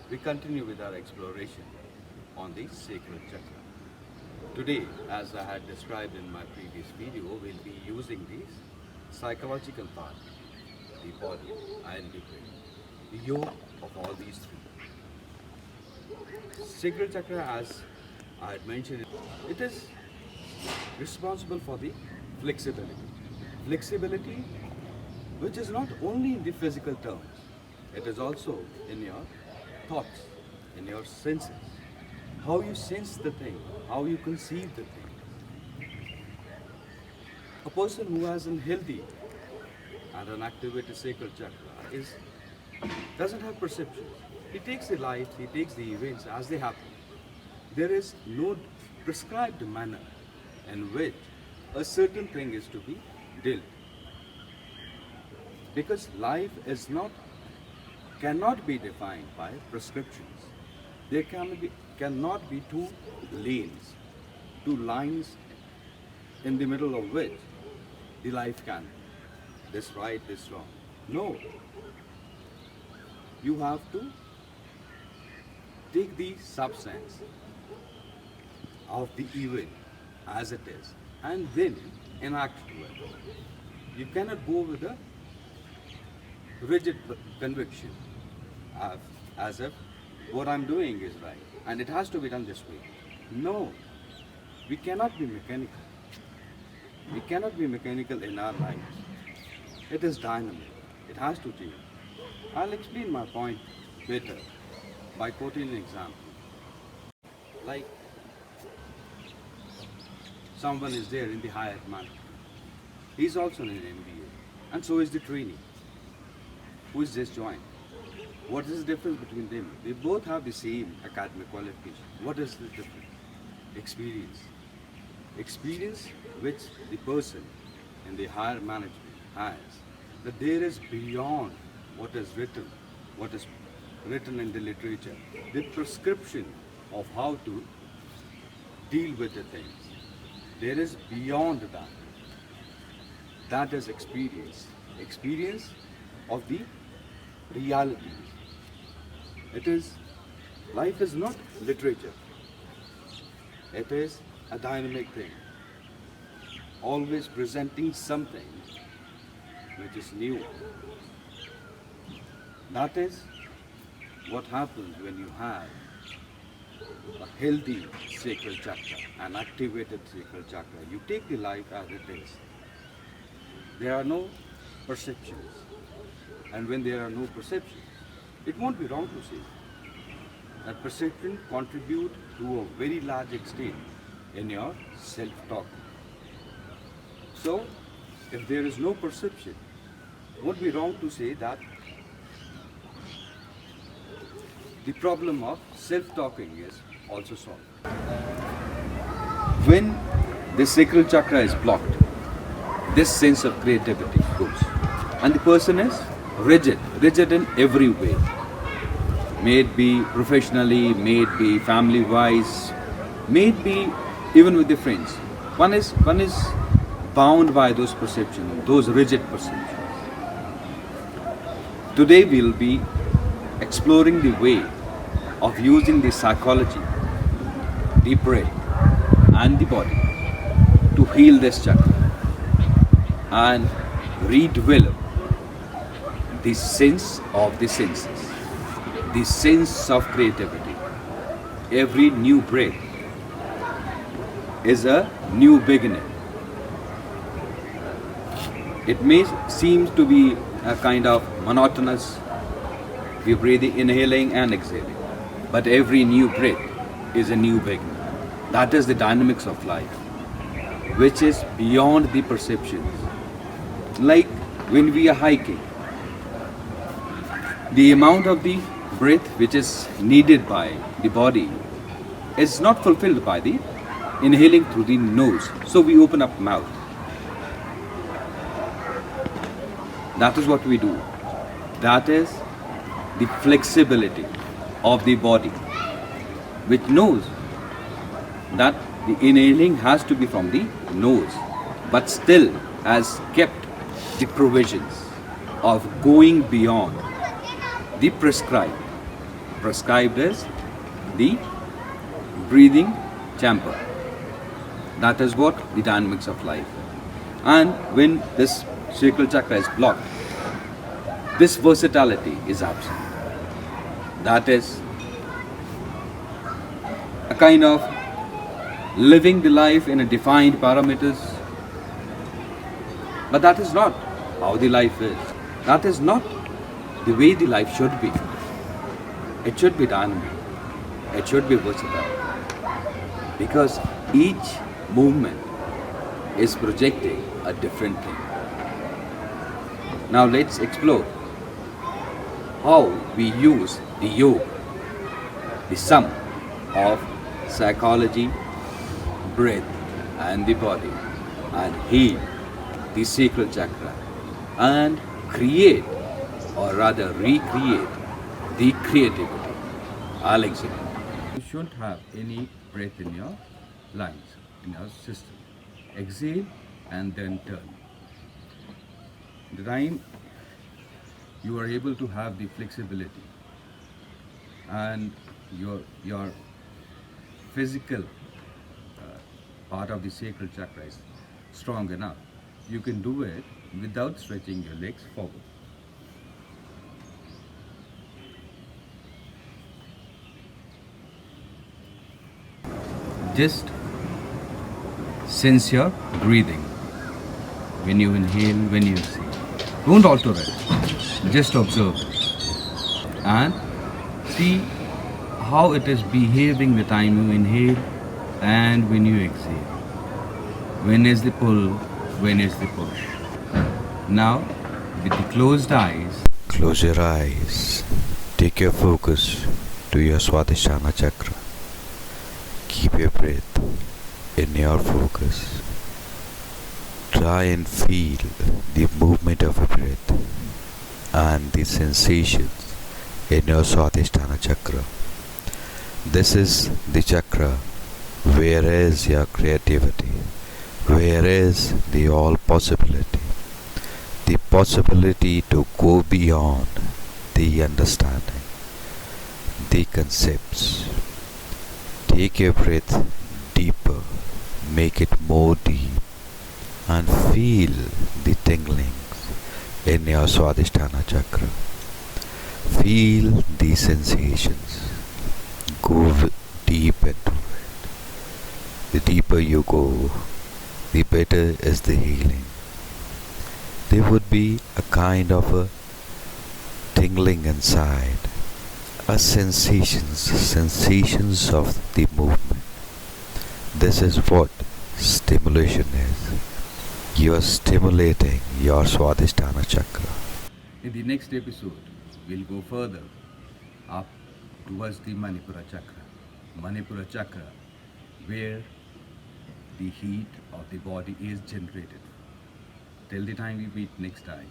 we continue with our exploration on the sacral chakra. Today, as I had described in my previous video, we'll be using the psychological part, the body and the brain, the yoke of all these three. Sacral chakra, as I had mentioned, it is responsible for the flexibility. Flexibility which is not only in the physical terms, it is also in your thoughts, in your senses, how you sense the thing, how you conceive the thing. A person who has a healthy and an activated sacral chakra doesn't have perceptions. He takes the life, he takes the events as they happen. There is no prescribed manner in which a certain thing is to be dealt. Because life cannot be defined by prescriptions. There cannot be two lanes, two lines in the middle of which the life can be. This right, this wrong. No. You have to take the substance of the event as it is and then enact to it. You cannot go with a rigid conviction as if what I'm doing is right and it has to be done this way. No, we cannot be mechanical. We cannot be mechanical in our lives. It is dynamic. It has to change. I'll explain my point better by quoting an example. Like someone is there in the higher management. He's also in an MBA and so is the trainee who is just joined. What is the difference between them? They both have the same academic qualification. What is the difference? Experience. Experience which the person in the higher management has, that there is beyond what is written in the literature, the prescription of how to deal with the things. There is beyond that. That is experience. Experience of the reality. Life is not literature. It is a dynamic thing. Always presenting something which is new. That is what happens when you have a healthy sacral chakra, an activated sacral chakra. You take the life as it is. There are no perceptions. And when there are no perceptions, it won't be wrong to say that perception contribute to a very large extent in your self-talk. So, if there is no perception, it won't be wrong to say that the problem of self-talking is also solved. When the sacral chakra is blocked, this sense of creativity goes. And the person is rigid in every way. May it be professionally, may it be family-wise, may it be even with the friends. One is bound by those perceptions, those rigid perceptions. Today we'll be exploring the way of using the psychology, the brain and the body to heal this chakra and redevelop the sense of the senses, the sense of creativity. Every new breath is a new beginning. It may seem to be a kind of monotonous. We breathe inhaling and exhaling, but every new breath is a new beginning. That is the dynamics of life, which is beyond the perceptions. Like when we are hiking, the amount of the breath which is needed by the body is not fulfilled by the inhaling through the nose. So we open up mouth. That is what we do. That is the flexibility of the body, which knows that the inhaling has to be from the nose, but still has kept the provisions of going beyond the prescribed prescribed is the breathing chamber. That is what the dynamics of life. And when this sacral chakra is blocked, this versatility is absent. That is a kind of living the life in a defined parameters. But that is not how the life is. That is not the way the life should be. It should be dynamic. It should be versatile. Because each movement is projecting a different thing. Now let's explore how we use the yoga, the sum of psychology, breath and the body, and heal the sacral chakra and create, or rather recreate, the creativity. I'll explain. You shouldn't have any breath in your lungs, in your system. Exhale and then turn. The time you are able to have the flexibility and your physical part of the sacral chakra is strong enough, you can do it without stretching your legs forward. Just sense your breathing. When you inhale, when you exhale. Don't alter it. Just observe it. And see how it is behaving the time you inhale and when you exhale. When is the pull, when is the push. Now, with the closed eyes, close your eyes. Take your focus to your Swadhisthana chakra. Keep your breath in your focus. Try and feel the movement of your breath and the sensations in your Swadhisthana chakra. This is the chakra where is your creativity, where is the all possibility, the possibility to go beyond the understanding, the concepts. Take your breath deeper, make it more deep, and feel the tinglings in your Swadhisthana chakra. Feel the sensations. Go deep into it. The deeper you go, the better is the healing. There would be a kind of a tingling inside, a sensations of the movement. This is what stimulation is. You are stimulating your Swadhisthana chakra. in the next episode, we'll go further up towards the Manipura chakra. Manipura chakra, where the heat of the body is generated. Till the time we meet next time,